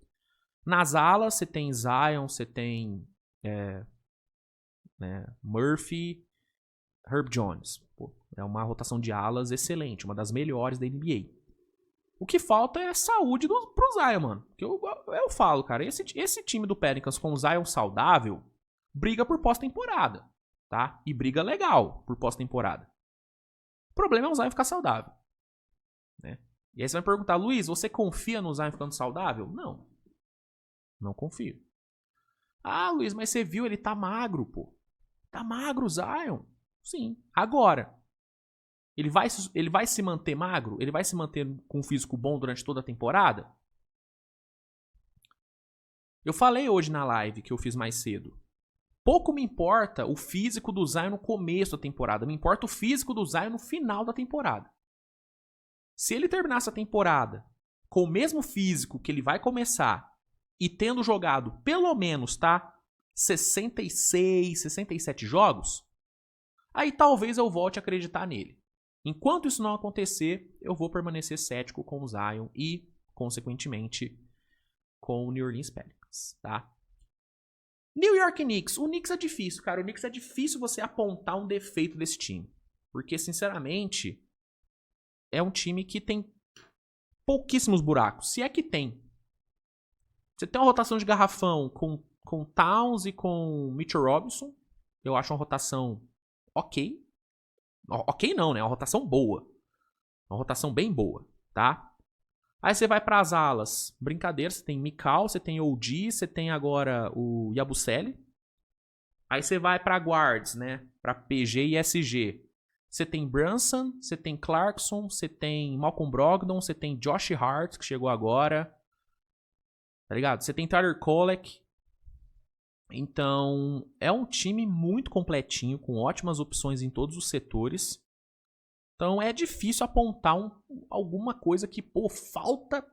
Nas alas, você tem Zion, você tem Murphy, Herb Jones. Pô, é uma rotação de alas excelente, uma das melhores da NBA. O que falta é saúde pro Zion, mano. Porque eu falo, cara, esse time do Pelicans com o Zion saudável briga por pós-temporada. Tá? E briga legal por pós-temporada. O problema é o Zion ficar saudável. Né? E aí você vai perguntar, Luiz, você confia no Zion ficando saudável? Não. Não confio. Ah, Luiz, mas você viu, ele tá magro, pô. Tá magro o Zion? Sim. Agora, ele vai se manter magro? Ele vai se manter com um físico bom durante toda a temporada? Eu falei hoje na live que eu fiz mais cedo. Pouco me importa o físico do Zion no começo da temporada. Me importa o físico do Zion no final da temporada. Se ele terminasse a temporada com o mesmo físico que ele vai começar e tendo jogado pelo menos, tá? 66, 67 jogos, aí talvez eu volte a acreditar nele. Enquanto isso não acontecer, eu vou permanecer cético com o Zion e, consequentemente, com o New Orleans Pelicans, tá? New York Knicks. O Knicks é difícil, cara. O Knicks é difícil você apontar um defeito desse time. Porque, sinceramente, é um time que tem pouquíssimos buracos. Se é que tem. Você tem uma rotação de garrafão com Towns e com Mitchell Robinson. Eu acho uma rotação ok. Ok não, né? Uma rotação boa. Uma rotação bem boa, tá? Aí você vai para as alas. Brincadeira, você tem Mikal, você tem OG, você tem agora o Yabusele. Aí você vai para guards, né? Para PG e SG. Você tem Brunson, você tem Clarkson, você tem Malcolm Brogdon, você tem Josh Hart, que chegou agora. Tá ligado? Você tem Tyler Kolek. Então, é um time muito completinho, com ótimas opções em todos os setores. Então é difícil apontar alguma coisa que, falta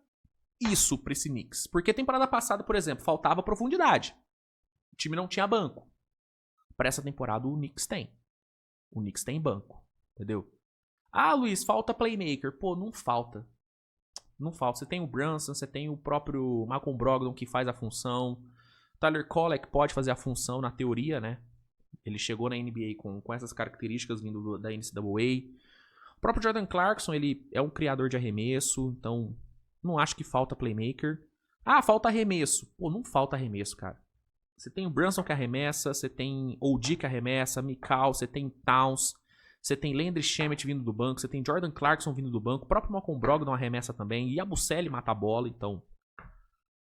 isso pra esse Knicks. Porque temporada passada, por exemplo, faltava profundidade. O time não tinha banco. Pra essa temporada o Knicks tem. O Knicks tem banco. Entendeu? Ah, Luiz, falta playmaker. Não falta. Não falta. Você tem o Brunson, você tem o próprio Malcolm Brogdon que faz a função. Tyler Kolek pode fazer a função na teoria, né? Ele chegou na NBA com essas características vindo da NCAA. O próprio Jordan Clarkson, ele é um criador de arremesso, então não acho que falta playmaker. Ah, falta arremesso. Não falta arremesso, cara. Você tem o Brunson que arremessa, você tem OG que arremessa, Mikal, você tem Towns, você tem Landry Shamet vindo do banco, você tem Jordan Clarkson vindo do banco, o próprio Malcolm Brogdon arremessa também, e Yabusele mata a bola, então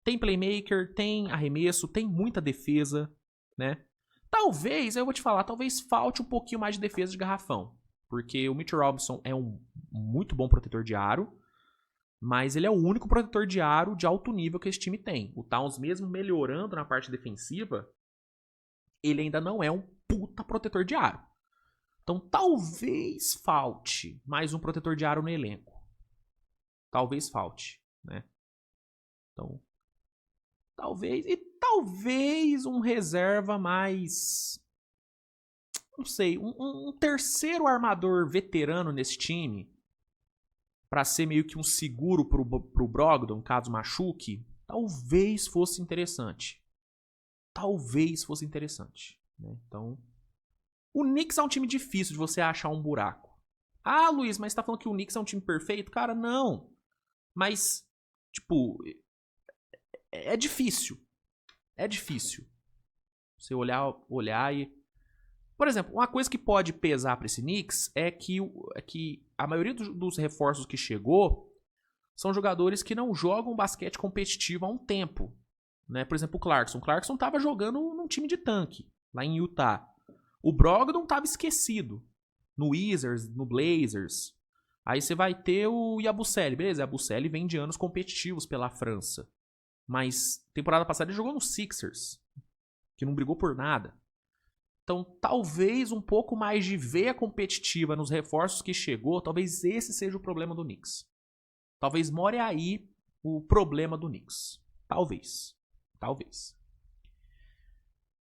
tem playmaker, tem arremesso, tem muita defesa, né? Talvez, eu vou te falar, talvez falte um pouquinho mais de defesa de garrafão. Porque o Mitchell Robinson é um muito bom protetor de aro, mas ele é o único protetor de aro de alto nível que esse time tem. O Towns, mesmo melhorando na parte defensiva, ele ainda não é um puta protetor de aro. Então talvez falte mais um protetor de aro no elenco. Talvez falte, né? Então, talvez um reserva mais, não sei, um terceiro armador veterano nesse time, para ser meio que um seguro pro Brogdon, caso machuque, talvez fosse interessante. Né? Então, o Knicks é um time difícil de você achar um buraco. Ah, Luiz, mas você tá falando que o Knicks é um time perfeito? Cara, não. Mas, tipo, é difícil. É difícil. Você olhar e... Por exemplo, uma coisa que pode pesar para esse Knicks é que a maioria dos reforços que chegou são jogadores que não jogam basquete competitivo há um tempo. Né? Por exemplo, o Clarkson. O Clarkson estava jogando num time de tanque, lá em Utah. O Brogdon estava esquecido. No Wizards, no Blazers. Aí você vai ter o Yabusele. Beleza, Yabusele vem de anos competitivos pela França. Mas temporada passada ele jogou no Sixers, que não brigou por nada. Então, talvez um pouco mais de veia competitiva nos reforços que chegou, talvez esse seja o problema do Knicks. Talvez more aí o problema do Knicks. Talvez.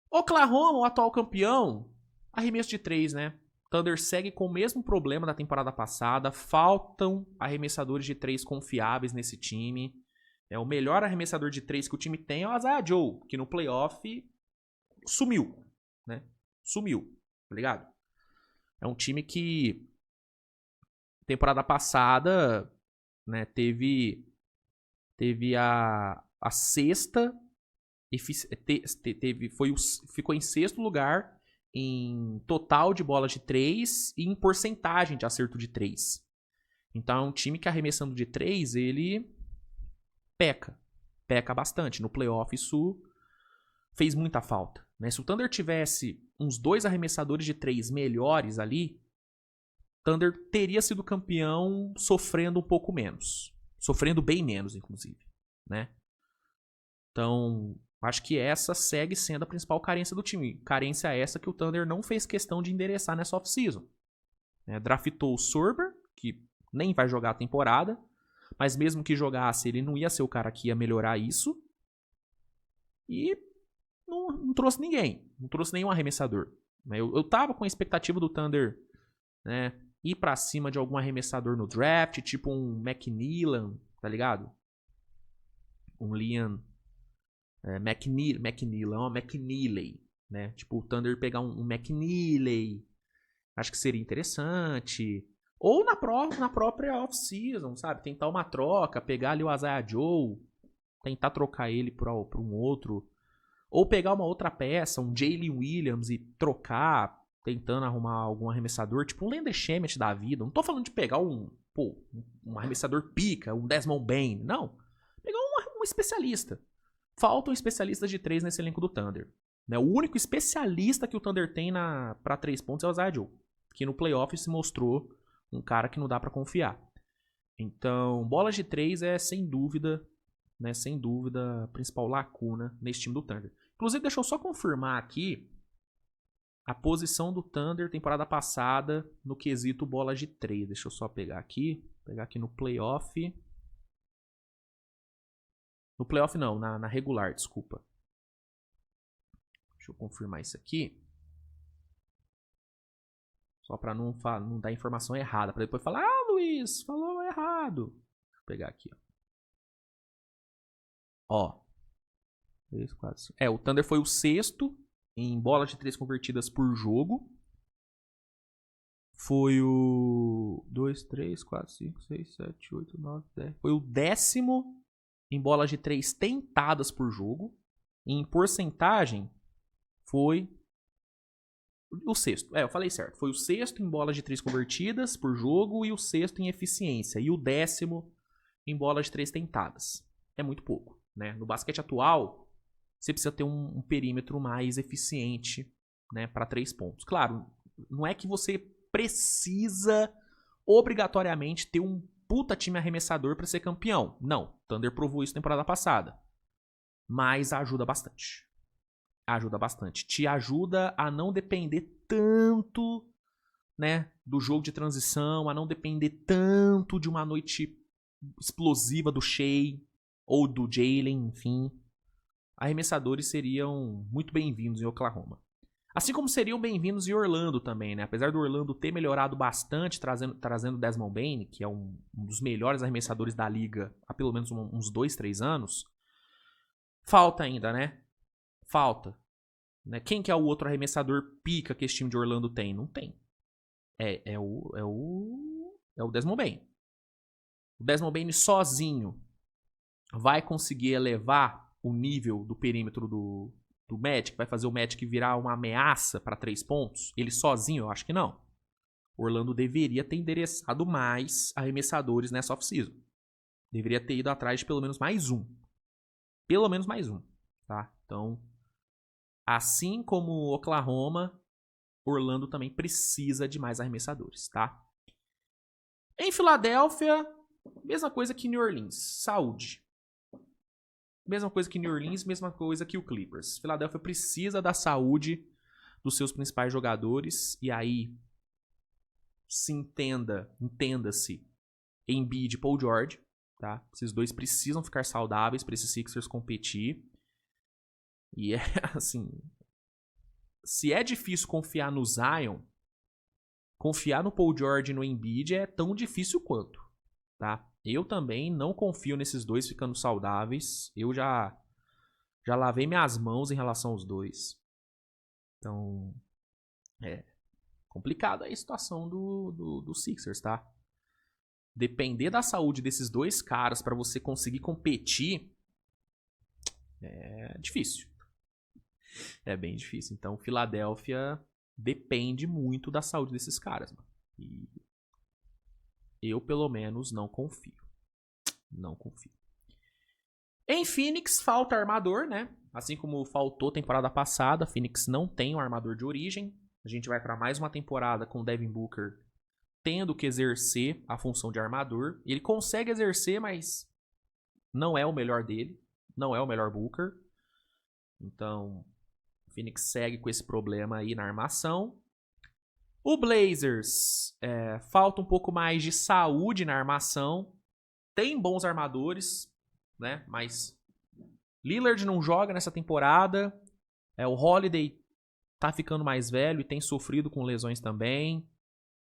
Oklahoma, o atual campeão, arremesso de 3, né? Thunder segue com o mesmo problema da temporada passada. Faltam arremessadores de 3 confiáveis nesse time. O melhor arremessador de 3 que o time tem é o Isaiah Joe, que no playoff sumiu, né? Sumiu, tá ligado? É um time que temporada passada, né, teve a sexta, ficou em sexto lugar em total de bolas de 3 e em porcentagem de acerto de 3. Então é um time que arremessando de 3, ele peca bastante. No playoff isso fez muita falta. Né? Se o Thunder tivesse uns 2 arremessadores de 3 melhores ali, o Thunder teria sido campeão sofrendo um pouco menos. Sofrendo bem menos, inclusive. Né? Então, acho que essa segue sendo a principal carência do time. Carência essa que o Thunder não fez questão de endereçar nessa off-season. Draftou o Sorber, que nem vai jogar a temporada, mas mesmo que jogasse, ele não ia ser o cara que ia melhorar isso. E não trouxe ninguém. Não trouxe nenhum arremessador. Eu tava com a expectativa do Thunder, né, ir pra cima de algum arremessador no draft, tipo um McNeillan, tá ligado? Um Liam McNeely, né? Tipo o Thunder pegar um McNeely. Acho que seria interessante. Ou na própria off-season, sabe? Tentar uma troca, pegar ali o Isaiah Joe, tentar trocar ele pra um outro. Ou pegar uma outra peça, um Jalen Williams e trocar, tentando arrumar algum arremessador, tipo um Landry Shamet da vida. Não tô falando de pegar um arremessador pica, um Desmond Bane, não. Pegar um especialista. Faltam especialistas de 3 nesse elenco do Thunder. Né? O único especialista que o Thunder tem pra 3 pontos é o Isaiah Joe, que no playoff se mostrou um cara que não dá pra confiar. Então, bolas de 3 é sem dúvida, né, sem dúvida, a principal lacuna nesse time do Thunder. Inclusive, deixa eu só confirmar aqui a posição do Thunder temporada passada no quesito bolas de 3. Deixa eu só pegar aqui no playoff. No playoff não, na regular, desculpa. Deixa eu confirmar isso aqui. Só pra não dar informação errada. Pra depois falar, Luiz, falou errado. Deixa eu pegar aqui, ó. 3, 4, 5. O Thunder foi o 6º em bolas de 3 convertidas por jogo. Foi o 2, 3, 4, 5, 6, 7, 8, 9, 10. Foi o 10º em bolas de 3 tentadas por jogo. E em porcentagem, foi o 6º. Eu falei certo. Foi o 6º em bolas de 3 convertidas por jogo e o 6º em eficiência. E o 10º em bolas de 3 tentadas. É muito pouco. Né? No basquete atual, você precisa ter um perímetro mais eficiente né, para 3 pontos. Claro, não é que você precisa obrigatoriamente ter um puta time arremessador para ser campeão. Não, Thunder provou isso na temporada passada. Mas ajuda bastante. Ajuda bastante. Te ajuda a não depender tanto, né, do jogo de transição, a não depender tanto de uma noite explosiva do Shea ou do Jalen, enfim. Arremessadores seriam muito bem-vindos em Oklahoma. Assim como seriam bem-vindos em Orlando também, né? Apesar do Orlando ter melhorado bastante, trazendo Desmond Bane, que é um dos melhores arremessadores da liga há pelo menos uns 2, 3 anos, falta ainda, né? Falta. Né? Quem que é o outro arremessador pica que esse time de Orlando tem? Não tem. É o Desmond Bane. O Desmond Bane sozinho vai conseguir elevar o nível do perímetro do Magic? Vai fazer o Magic virar uma ameaça para 3 pontos? Ele sozinho? Eu acho que não. Orlando deveria ter endereçado mais arremessadores nessa off-season. Deveria ter ido atrás de pelo menos mais um. Pelo menos mais um. Tá? Então, assim como Oklahoma, Orlando também precisa de mais arremessadores. Tá? Em Filadélfia, mesma coisa que New Orleans. Saúde. Mesma coisa que New Orleans, mesma coisa que o Clippers. Filadélfia precisa da saúde dos seus principais jogadores. E aí, entenda-se Embiid e Paul George. Tá? Esses dois precisam ficar saudáveis para esses Sixers competir. E é assim, se é difícil confiar no Zion, confiar no Paul George e no Embiid é tão difícil quanto. Tá? Eu também não confio nesses dois ficando saudáveis. Eu já lavei minhas mãos em relação aos dois. Então, é complicada a situação do Sixers, tá? Depender da saúde desses dois caras para você conseguir competir é difícil. É bem difícil. Então, Filadélfia depende muito da saúde desses caras, mano. E eu, pelo menos, não confio. Não confio. Em Phoenix, falta armador, né? Assim como faltou temporada passada, Phoenix não tem um armador de origem. A gente vai para mais uma temporada com o Devin Booker tendo que exercer a função de armador. Ele consegue exercer, mas não é o melhor dele. Não é o melhor Booker. Então, o Phoenix segue com esse problema aí na armação. O Blazers falta um pouco mais de saúde na armação. Tem bons armadores, né? Mas Lillard não joga nessa temporada. O Holiday tá ficando mais velho e tem sofrido com lesões também.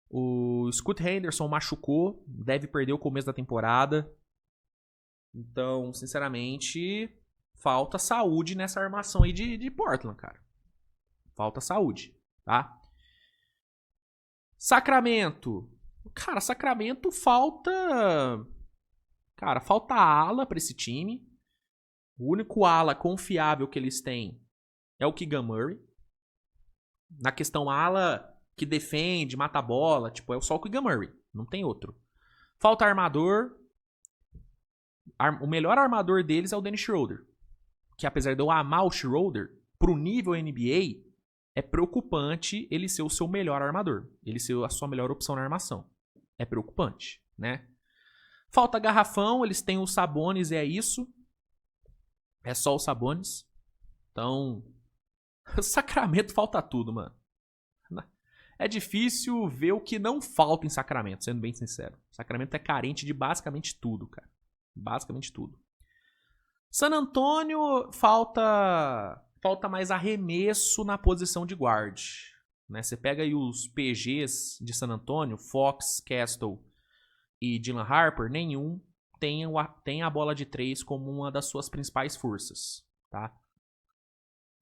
O Scoot Henderson machucou, deve perder o começo da temporada. Então, sinceramente, falta saúde nessa armação aí de Portland, cara. Falta saúde, tá? Sacramento. Cara, Sacramento falta... Cara, falta ala pra esse time. O único ala confiável que eles têm é o Keegan Murray. Na questão ala que defende, mata a bola, tipo, é só o Keegan Murray. Não tem outro. Falta armador. O melhor armador deles é o Dennis Schroeder. Que apesar de eu amar o Schroeder, pro nível NBA, é preocupante ele ser o seu melhor armador. Ele ser a sua melhor opção na armação. É preocupante, né? Falta garrafão, eles têm os Sabonis e é isso. É só os Sabonis. Então, Sacramento falta tudo, mano. É difícil ver o que não falta em Sacramento, sendo bem sincero. Sacramento é carente de basicamente tudo, cara. Basicamente tudo. San Antonio falta mais arremesso na posição de guard. Né? Você pega aí os PGs de San Antonio, Fox, Castle e Dylan Harper, nenhum tem a bola de 3 como uma das suas principais forças. Tá?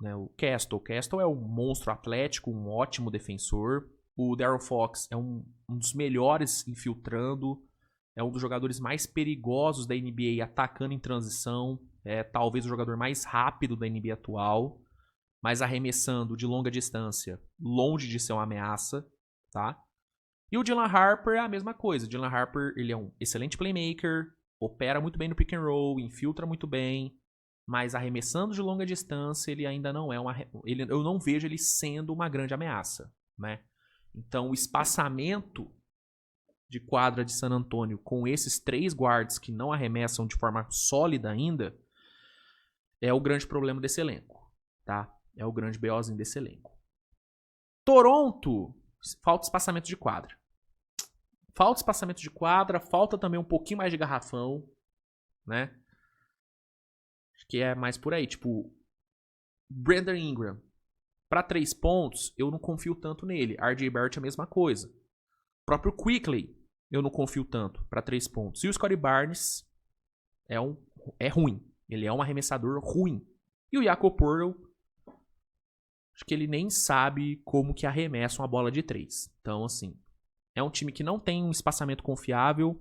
Né, o Castle é um monstro atlético, um ótimo defensor. O Darren Fox é um dos melhores infiltrando. É um dos jogadores mais perigosos da NBA atacando em transição. É talvez o jogador mais rápido da NBA atual. Mas arremessando de longa distância, longe de ser uma ameaça. Tá? E o Dylan Harper é a mesma coisa. O Dylan Harper ele é um excelente playmaker. Opera muito bem no pick and roll. Infiltra muito bem. mas arremessando de longa distância, ele ainda não é eu não vejo ele sendo uma grande ameaça, né? Então, o espaçamento de quadra de San Antonio com esses 3 guards que não arremessam de forma sólida ainda é o grande problema desse elenco, tá? É o grande BOzinho desse elenco. Toronto, falta espaçamento de quadra. Falta espaçamento de quadra, falta também um pouquinho mais de garrafão, né? Acho que é mais por aí. Tipo, Brandon Ingram. Pra 3 pontos, eu não confio tanto nele. RJ Barrett é a mesma coisa. O próprio Quickley, eu não confio tanto pra 3 pontos. E o Scottie Barnes é ruim. Ele é um arremessador ruim. E o Jakob Poeltl, acho que ele nem sabe como que arremessa uma bola de 3. Então, assim, é um time que não tem um espaçamento confiável.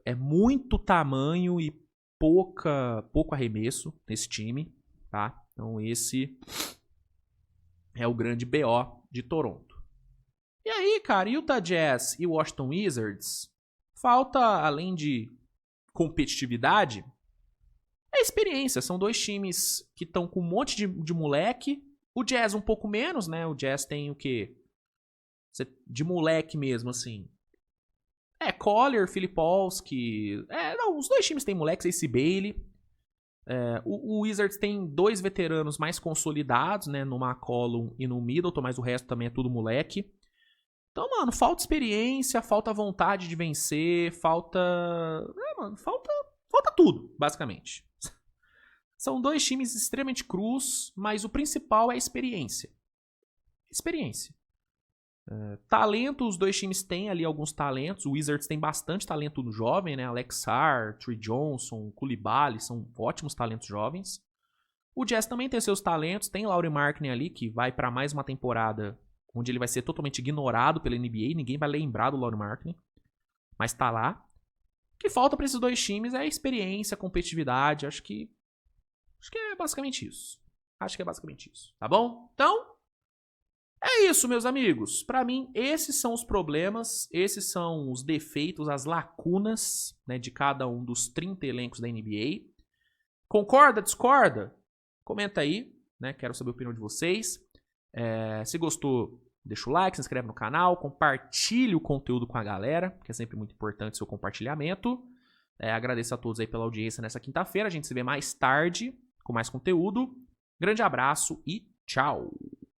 É muito tamanho e pouco arremesso nesse time, tá? Então esse é o grande BO de Toronto. E aí, cara, Utah Jazz e Washington Wizards, falta, além de competitividade, é experiência. São 2 times que estão com um monte de moleque. O Jazz um pouco menos, né? O Jazz tem o quê? De moleque mesmo, assim. Collier, Filipowski. Não, os 2 times têm moleques, Ace Bailey. O Wizards tem 2 veteranos mais consolidados, né? No McCollum e no Middleton, mas o resto também é tudo moleque. Então, mano, falta experiência, falta vontade de vencer, falta tudo, basicamente. São 2 times extremamente crus, mas o principal é a experiência. Talento, os 2 times têm ali alguns talentos. O Wizards tem bastante talento no jovem, né? Alex Sarr, Trey Johnson, Coulibaly, são ótimos talentos jovens. O Jazz também tem seus talentos. Tem Lauri Markkanen ali, que vai para mais uma temporada onde ele vai ser totalmente ignorado pela NBA. Ninguém vai lembrar do Lauri Markkanen, mas tá lá. O que falta para esses 2 times é experiência, competitividade. Acho que é basicamente isso. Tá bom? Então, é isso, meus amigos. Pra mim, esses são os problemas, esses são os defeitos, as lacunas, né, de cada um dos 30 elencos da NBA. Concorda? Discorda? Comenta aí, né? Quero saber a opinião de vocês. Se gostou, deixa o like, se inscreve no canal, compartilhe o conteúdo com a galera, que é sempre muito importante o seu compartilhamento. Agradeço a todos aí pela audiência nessa quinta-feira. A gente se vê mais tarde com mais conteúdo. Grande abraço e tchau!